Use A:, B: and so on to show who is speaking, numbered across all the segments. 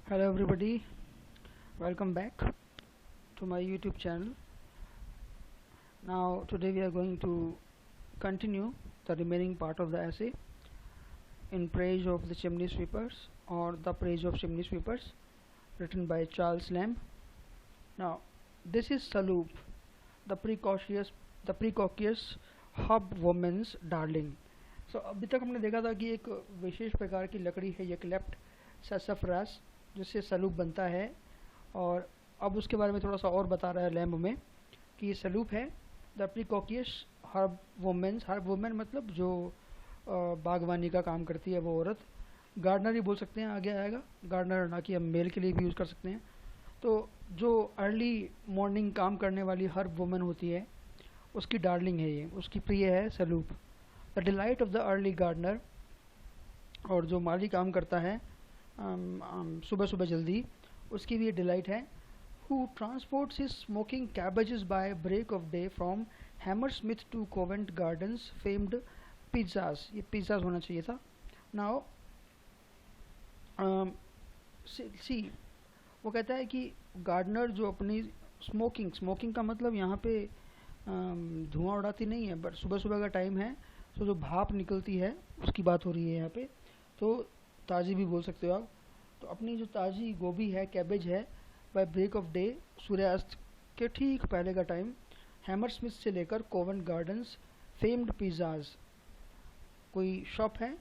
A: Hello everybody, welcome back to my YouTube channel. Now today we are going to continue the remaining part of the essay in praise of the chimney sweepers or the praise of chimney sweepers, written by Charles Lamb. Now this is Saloop, the precocious hobwoman's darling. So अभी तक हमने देखा था कि एक विशेष प्रकार की लकड़ी है यूकलिप्ट सैसफ्रास जिससे सलूप बनता है, और अब उसके बारे में थोड़ा सा और बता रहा है लैम्ब में कि ये सलूप है द प्रीकॉकियस हर्ब वुमेन मतलब जो बागवानी का काम करती है वो औरत, गार्डनर ही बोल सकते हैं, आगे आएगा गार्डनर, ना कि हम मेल के लिए भी यूज़ कर सकते हैं। तो जो अर्ली मॉर्निंग काम करने वाली हर्ब वुमेन होती है उसकी डार्लिंग है ये, उसकी प्रिय है saloop. The delight of the early gardener, और जो माली काम करता है सुबह सुबह जल्दी, उसकी भी ये डिलाइट है। Who transports his smoking cabbages by break of day from Hammersmith to Covent Garden's famed piazzas, ये पिज़्ज़ाज होना चाहिए था। नाउ सी वो कहता है कि गार्डनर जो अपनी स्मोकिंग का मतलब यहाँ पे धुआं उड़ाती नहीं है, बट सुबह सुबह का टाइम है तो जो भाप निकलती है उसकी बात हो रही है यहाँ पे, तो ताज़ी भी बोल सकते हो आप। तो अपनी जो ताज़ी गोभी है, कैबेज है, बाय ब्रेक ऑफ डे, सूर्यास्त के ठीक पहले का टाइम, हैमरस्मिथ से लेकर कोवेंट गार्डन्स फेम्ड पिज़्ज़ाज, कोई शॉप है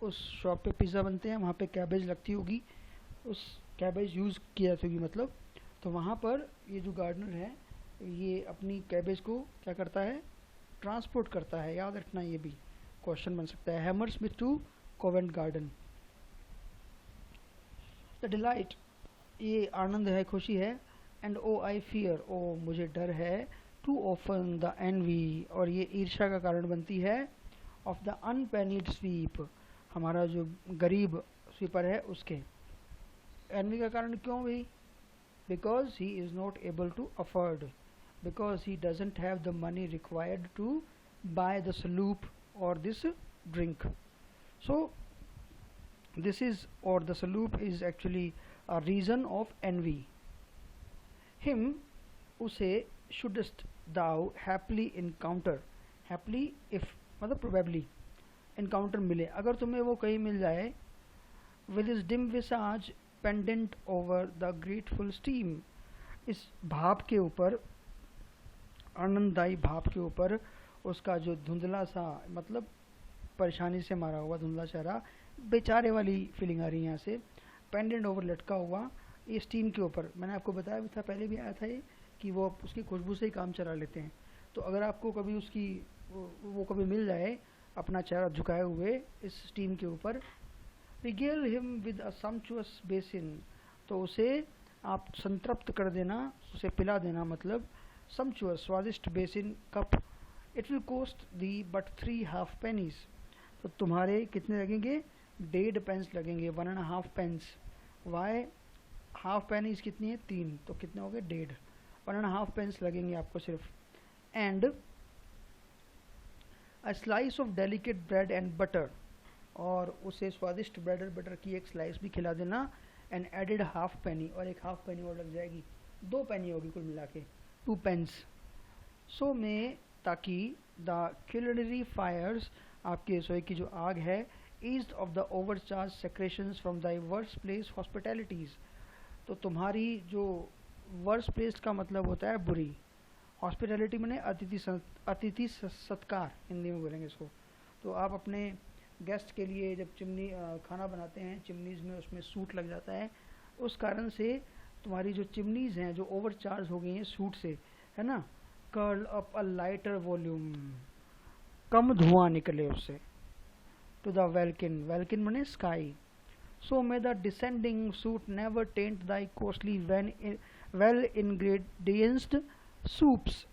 A: उस शॉप पे पिज़्ज़ा बनते हैं, वहाँ पे कैबेज लगती होगी, उस कैबेज यूज़ किया जाती होगी मतलब, तो वहाँ पर ये जो गार्डनर है ये अपनी कैबेज को क्या करता है, ट्रांसपोर्ट करता है। याद रखना, ये भी क्वेश्चन बन सकता है। Hammersmith to Covent Garden. The delight, ये आनंद है, खुशी है। एंड ओ आई फियर, ओ मुझे डर है। टू ऑफन द एनवी, और ये ईर्ष्या का कारण बनती है। ऑफ द अनपेनिड स्वीप, हमारा जो गरीब स्वीपर है उसके। एनवी का कारण क्यों भाई? Because he is not able to afford, because he doesn't have the money required to buy the sloop or this drink. So this is, or the sloop is actually a reason of envy. Him, उसे, shouldst thou happily encounter, happily if मतलब probably encounter मिले, अगर तुम्हें वो कहीं मिल जाए, with his dim visage pendant over the grateful steam, इस भाप के ऊपर, आनंददायी भाप के ऊपर उसका जो धुंधला सा मतलब परेशानी से मारा हुआ धुंधला चेहरा, बेचारे वाली फीलिंग आ रही है यहाँ से। पेंडेंट ओवर, लटका हुआ, ये स्टीम के ऊपर, मैंने आपको बताया भी था, पहले भी आया था ये, कि वो उसकी खुशबू से ही काम चला लेते हैं। तो अगर आपको कभी उसकी वो कभी मिल जाए अपना चेहरा झुकाए हुए इस स्टीम के ऊपर, regale him with a sumptuous basin, तो उसे आप संतृप्त कर देना, उसे पिला देना, मतलब sumptuous स्वादिष्ट basin cup. It will cost thee but 3 half pennies, तो तुम्हारे कितने लगेंगे? 1.5 पेंस लगेंगे, 1.5 पेंस। वाई हाफ पेनीज कितनी है? 3, तो कितने हो गए? 1.5, 1.5 पेंस लगेंगे आपको सिर्फ। And a slice of delicate bread and butter, और उसे स्वादिष्ट ब्रेड और बटर की एक स्लाइस भी खिला देना। एंड एडेड हाफ पेनी, और एक हाफ पेनी और लग जाएगी, 2 पेनी होगी कुल मिला के, 2 पेंस। सो में, ताकि द culinary फायर्स, आपकी रसोई की जो आग है, east of the overcharge secretions from the worse place hospitalities, तो तुम्हारी जो वर्स प्लेस का मतलब होता है बुरी, हॉस्पिटैलिटी मैंने अतिथि सत्कार हिंदी में बोलेंगे इसको। तो आप अपने गेस्ट के लिए जब चिमनी खाना बनाते हैं, चिमनीज़ में उसमें सूट लग जाता है, उस कारण से तुम्हारी जो चिमनीज़ हैं जो ओवरचार्ज हो गई हैं सूट से, है ना, curl up a lighter volume, कम धुआं निकले उससे, टू द वेल्किन, वेल्किन मने sky. So may the descending soot never taint thy costly well ingredienced soups,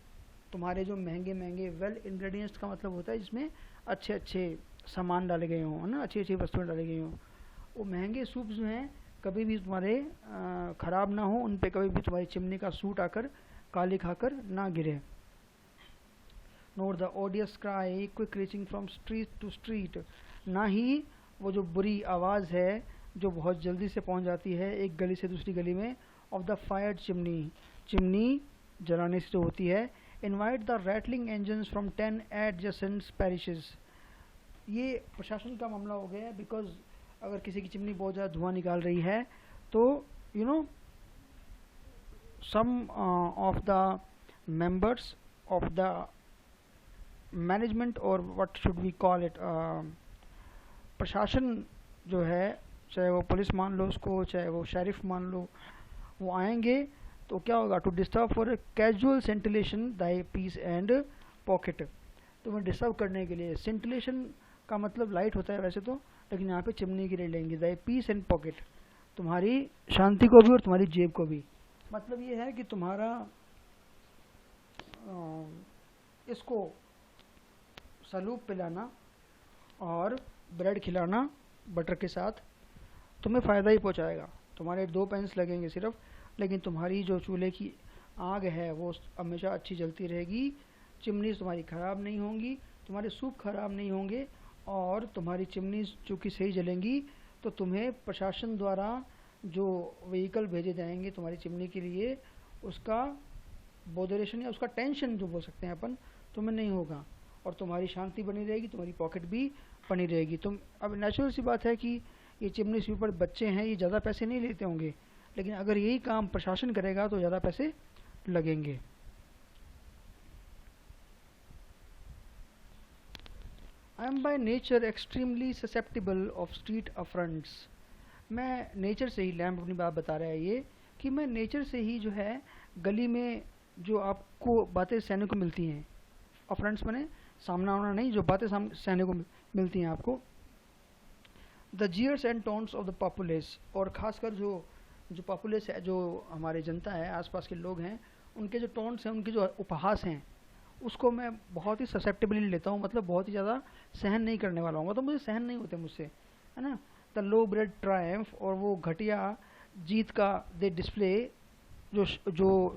A: तुम्हारे जो महंगे महंगे, वेल इंग्रेडिएंट्स का मतलब होता है जिसमें अच्छे अच्छे सामान डाले गए हों, है ना, अच्छी अच्छी वस्तुएं डाली गई हों, वो महंगे सूप जो हैं कभी भी तुम्हारे ख़राब ना हो, उन पे कभी भी तुम्हारी चिमनी का सूट आकर काली खाकर ना गिरे। Not the odious cry quick reaching from street to street, ना ही वो जो बुरी आवाज़ है जो बहुत जल्दी से पहुंच जाती है एक गली से दूसरी गली में, of the fired chimney, chimney जलाने से जो होती है, invite the rattling engines from 10 adjacent parishes. ये प्रशासन का मामला हो गया है, बिकॉज अगर किसी की चिमनी बहुत ज़्यादा धुआं निकाल रही है तो you know some of the members of the management or what should we call it, प्रशासन जो है, चाहे वो पुलिस मान लो उसको, चाहे वो शेरिफ मान लो, वो आएंगे तो क्या होगा, to disturb for casual scintillation thy peace and pocket. तुम्हें डिस्टर्ब करने के लिए, सेंटिलेशन का मतलब लाइट होता है वैसे तो, लेकिन यहाँ पे चिमनी के लिए लेंगे दाई पीस एंड पॉकेट, तुम्हारी शांति को भी और तुम्हारी जेब को भी। मतलब ये है कि तुम्हारा इसको सलूब पिलाना और ब्रेड खिलाना बटर के साथ तुम्हें फ़ायदा ही पहुंचाएगा। तुम्हारे 2 पेंस लगेंगे सिर्फ, लेकिन तुम्हारी जो चूल्हे की आग है वो हमेशा अच्छी जलती रहेगी, चिमनी तुम्हारी ख़राब नहीं होंगी, तुम्हारे सूप ख़राब नहीं होंगे, और तुम्हारी चिमनी चूँकि सही जलेंगी तो तुम्हें प्रशासन द्वारा जो व्हीकल भेजे जाएंगे तुम्हारी चिमनी के लिए, उसका बोदरेशन या उसका टेंशन जो बोल सकते हैं अपन, तुम्हें नहीं होगा, और तुम्हारी शांति बनी रहेगी, तुम्हारी पॉकेट भी बनी रहेगी। तुम अब नेचुरल सी बात है कि ये चिमनी स्वीपर बच्चे हैं, ये ज़्यादा पैसे नहीं लेते होंगे, लेकिन अगर यही काम प्रशासन करेगा तो ज़्यादा पैसे लगेंगे। I am by nature extremely susceptible of street affronts. मैं नेचर से ही, लैम्प अपनी बात बता रहा है ये, कि मैं नेचर से ही जो है गली में जो आपको बातें सहने को मिलती हैं, अफ्रंट्स मैंने सामना आना नहीं, जो बातें सहने को मिलती हैं आपको, the jeers and tones of the populace, और ख़ासकर जो पॉपुलेस है, जो हमारे जनता है, आसपास के लोग हैं, उनके जो टोन्स हैं, उनके जो उपहास हैं, उसको मैं बहुत ही ससेप्टेबली लेता हूँ, मतलब बहुत ही ज़्यादा सहन नहीं करने वाला हूँ, तो मुझे सहन नहीं होते मुझसे, है ना। द लो ब्रेड ट्रायम्फ, और वो घटिया जीत का दे डिस्प्ले जो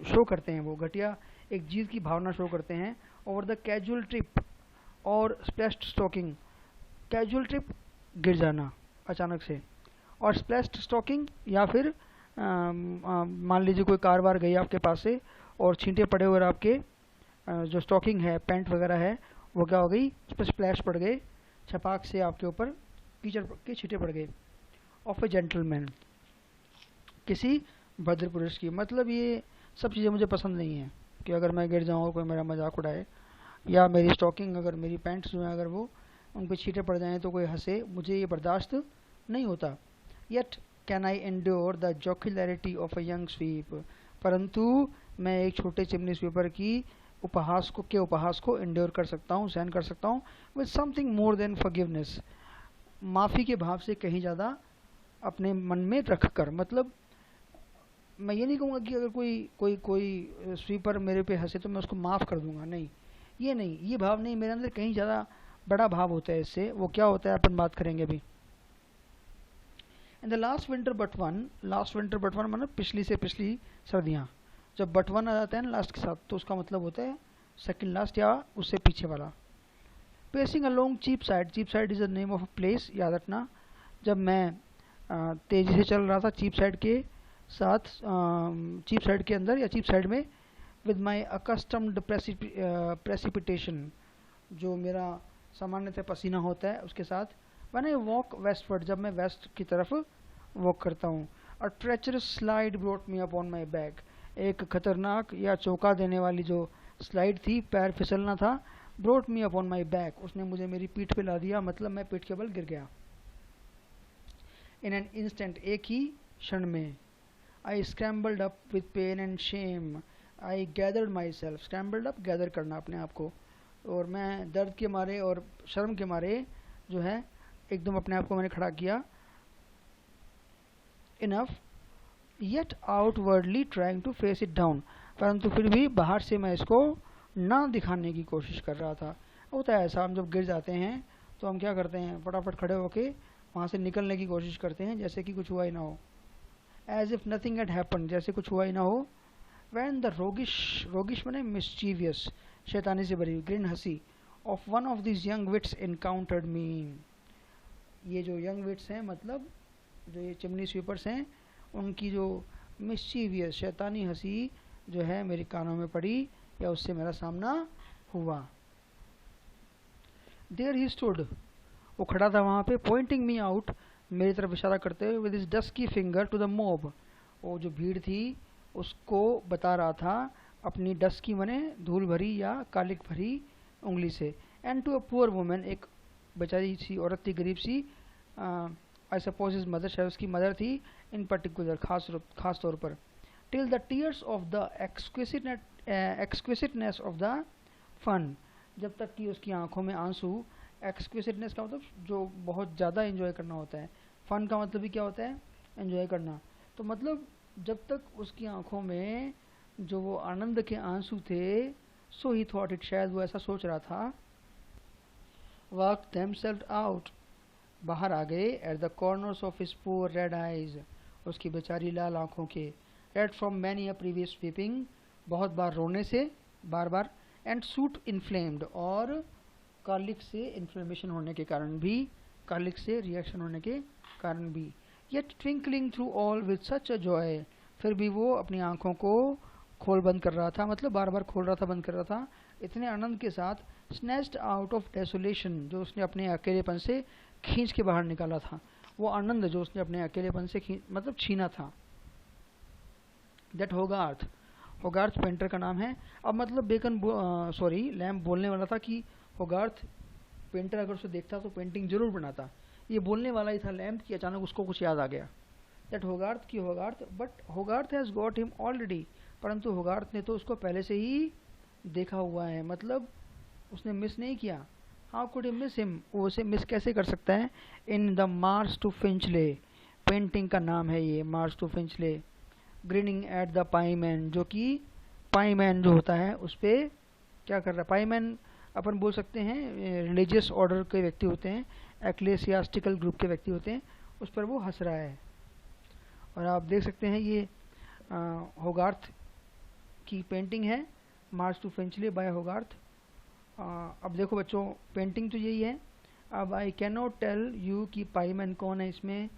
A: शो करते हैं, वो घटिया एक जीत की भावना शो करते हैं। ओवर द कैजुअल ट्रिप और स्प्लैश्ड स्टॉकिंग, कैजुअल ट्रिप गिर जाना अचानक से, और स्प्लैश्ड स्टॉकिंग या फिर मान लीजिए कोई कार वार गई आपके पास से और छींटे पड़े हुए आपके जो स्टॉकिंग है, पैंट वगैरह है, वो क्या हो गई, उस पर स्प्लैश पड़ गए, छपाक से आपके ऊपर कीचड़ के छींटे पड़ गए। ऑफ ए जेंटलमैन, किसी भद्र पुरुष की। मतलब ये सब चीज़ें मुझे पसंद नहीं है कि अगर मैं गिर जाऊँ, कोई मेरा मजाक उड़ाए, या मेरी स्टॉकिंग, अगर मेरी पैंट्स जो हैं अगर वो उन पर छींटे पड़ जाएँ तो कोई हंसे, मुझे ये बर्दाश्त नहीं होता। Yet can I endure the jocularity of a young sweep, परंतु मैं एक छोटे चिमनी स्वीपर की उपहास को एंड्योर कर सकता हूँ, सहन कर सकता हूँ, with something more than forgiveness, माफ़ी के भाव से कहीं ज़्यादा अपने मन में रख कर। मतलब मैं ये नहीं कहूँगा कि अगर कोई स्वीपर मेरे पे हंसे तो मैं उसको माफ़ कर दूंगा, नहीं, ये नहीं, ये भाव नहीं, मेरे अंदर कहीं ज़्यादा बड़ा भाव होता है इससे। वो क्या होता है अपन बात करेंगे अभी। In the last winter but one मतलब पिछली से पिछली सर्दियाँ, जब बट वन आ जाता है ना लास्ट के साथ, तो उसका मतलब होता है सेकंड लास्ट या उससे पीछे वाला। Pacing along Cheapside is the name of a place, याद रखना। जब मैं तेज़ी से चल रहा था चीप साइड के साथ, चीप साइड के अंदर या चीप साइड में, विद माई अकस्टम्ड प्रेसिपिटेशन, जो मेरा सामान्यतः पसीना होता है उसके साथ। व्हेन आई वॉक वेस्टवर्ड, जब मैं वेस्ट की तरफ वॉक करता हूँ। A treacherous slide brought me up on my back, एक खतरनाक या चौंका देने वाली जो स्लाइड थी, पैर फिसलना था, brought me up on my back, उसने मुझे मेरी पीठ पे ला दिया, मतलब मैं पीठ के बल गिर गया। इन एन इंस्टेंट, एक ही क्षण में। I scrambled up with pain and shame, I gathered myself, scrambled up gather करना अपने आप को, और मैं दर्द के मारे और शर्म के मारे जो है एकदम अपने आप को मैंने खड़ा किया। Enough yet outwardly trying to face it down, परंतु फिर भी बाहर से मैं इसको ना दिखाने की कोशिश कर रहा था। होता है ऐसा, हम जब गिर जाते हैं तो हम क्या करते हैं, फटाफट खड़े होके वहाँ से निकलने की कोशिश करते हैं, जैसे कि कुछ हुआ ही ना हो, as if nothing had happened, जैसे कुछ हुआ ही ना हो। वैन द रोगिश माने मिस्चीवियस, शैतानी से भरी, ग्रिन हंसी, of one of this young wits encountered me, ये जो यंग विट्स हैं मतलब जो ये चिमनी स्वीपर्स हैं उनकी जो मिस्चीवियस शैतानी हंसी जो है मेरे कानों में पड़ी या उससे मेरा सामना हुआ। देयर ही स्टूड, वो खड़ा था वहाँ पे, पॉइंटिंग मी आउट, मेरी तरफ इशारा करते हुए, with his dusky finger to the mob, वो जो भीड़ थी उसको बता रहा था अपनी डस्की मने धूल भरी या कालिक भरी उंगली से। And to a poor woman, एक बेचारी सी औरत थी, गरीब सी, आई सपोज हिज मदर, शायद उसकी मदर थी इन पर्टिकुलर, खास तौर पर। Till the tears of the exquisiteness of the fun, जब तक कि उसकी आंखों में आंसू, एक्सक्विसिटनेस का मतलब जो बहुत ज़्यादा एंजॉय करना होता है, फन का मतलब भी क्या होता है, एंजॉय करना, तो मतलब जब तक उसकी आंखों में जो वो आनंद के आंसू थे, सो ही थॉट इट, शायद वो ऐसा सोच रहा था, वर्क देमसेल्फ आउट, बाहर आ गए, at the corners of his poor red eyes, उसकी बेचारी लाल आंखों के, red from many a previous weeping, बहुत बार रोने से, बार बार, एंड सूट इन्फ्लेम्ड, और कार्लिक से इन्फ्लेमेशन होने के कारण भी, कार्लिक से रिएक्शन होने के कारण भी, yet twinkling through all with such a joy, फिर भी वो अपनी आंखों को खोल बंद कर रहा था, मतलब बार बार खोल रहा था, बंद कर रहा था, इतने आनंद के साथ, स्नैच्ड आउट ऑफ डेसोलेशन, जो उसने अपने अकेलेपन से खींच के बाहर निकाला था, वो आनंद जो उसने अपने अकेलेपन से मतलब छीना था। दैट होगार्थ, होगार्थ पेंटर का नाम है। अब मतलब लैम्प बोलने वाला था कि होगार्थ पेंटर अगर उसे देखता तो पेंटिंग जरूर बनाता, ये बोलने वाला ही था लैम्प कि अचानक उसको कुछ याद आ गया। दैट होगार्थ की होगार्थ, but होगार्थ has got him already, परंतु होगार्थ ने तो उसको पहले से ही देखा हुआ है, मतलब उसने मिस नहीं किया। How could he miss him, वो उसे मिस कैसे कर सकता है। In the March to Finchley, painting का नाम है ये, March to Finchley. Grinning at the pieman, जो कि पाईमैन जो होता है उस पर क्या कर रहा है, पाईमैन अपन बोल सकते हैं रिलीजियस ऑर्डर के व्यक्ति होते हैं, एक्लेसियास्टिकल ग्रुप के व्यक्ति होते हैं, उस पर वो हंस रहा है। और आप देख सकते हैं ये होगार्थ की पेंटिंग है, मार्च टू फिंचले बाय होगार्थ। अब देखो बच्चों, पेंटिंग तो यही है। अब I can not tell you कि पाईमैन कौन है इसमें,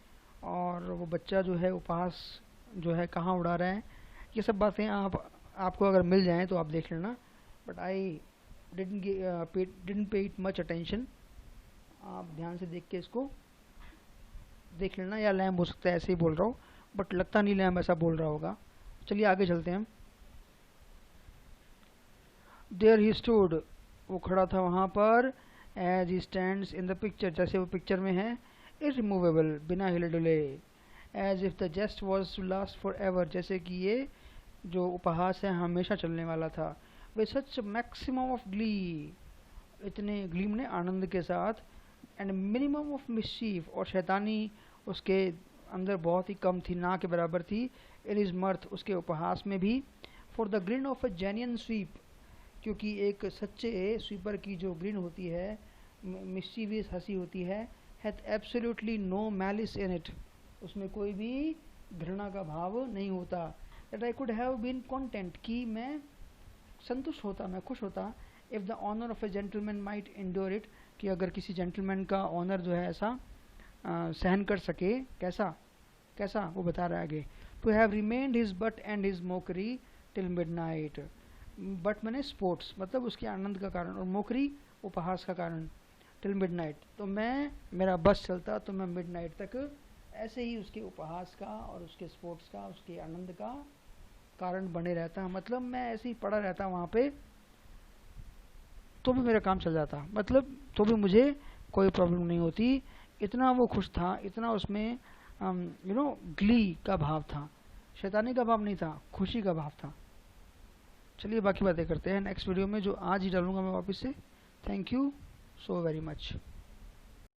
A: और वो बच्चा जो है उपहास जो है कहाँ उड़ा रहा है, ये सब बातें आपको अगर मिल जाएं तो आप देख लेना, बट आई डिडंट पे इट मच अटेंशन। आप ध्यान से देख के इसको देख लेना, या लैम्प हो सकता है ऐसे ही बोल रहा हूँ, बट लगता नहीं लैम्प ऐसा बोल रहा होगा। चलिए आगे चलते हैं। देयर ही स्टूड, वो खड़ा था वहाँ पर, as he stands in the picture, जैसे वो पिक्चर में है, इरिमूवेबल, बिना हिले डुले, as if the jest was to last for ever, जैसे कि ये जो उपहास है हमेशा चलने वाला था। With such maximum of Glee, इतने ग्ली में आनंद के साथ, एंड मिनिमम ऑफ मिस्चीफ, और शैतानी उसके अंदर बहुत ही कम थी, ना के बराबर थी, इन इज मर्थ, उसके उपहास में भी, for the grin of a genuine sweep, क्योंकि एक सच्चे स्वीपर की जो ग्रिन होती है, मिस्चीवियस हंसी होती है, hath absolutely no malice in it, उसमें कोई भी घृणा का भाव नहीं होता। That I could have been content, कि मैं संतुष्ट होता, मैं खुश होता, if the honour of a gentleman might indoor it, कि अगर किसी जेंटलमैन का ऑनर जो है ऐसा सहन कर सके, कैसा कैसा वो बता रहा है आगे, to have remained his butt and his mockery till midnight, but मैंने स्पोर्ट्स मतलब उसके आनंद का कारण, और मोकरी उपहास का कारण, टिल मिडनाइट, तो मेरा बस चलता तो मैं मिडनाइट तक ऐसे ही उसके उपहास का और उसके स्पोर्ट्स का, उसके आनंद का कारण बने रहता, मतलब मैं ऐसे ही पड़ा रहता वहाँ पे, तो भी मेरा काम चल जाता, मतलब तो भी मुझे कोई प्रॉब्लम नहीं होती। इतना वो खुश था, इतना उसमें ग्ली का भाव था, शैतानी का भाव नहीं था, खुशी का भाव था। चलिए बाकी बातें करते हैं नेक्स्ट वीडियो में, जो आज ही डालूंगा मैं वापस से। Thank you so very much.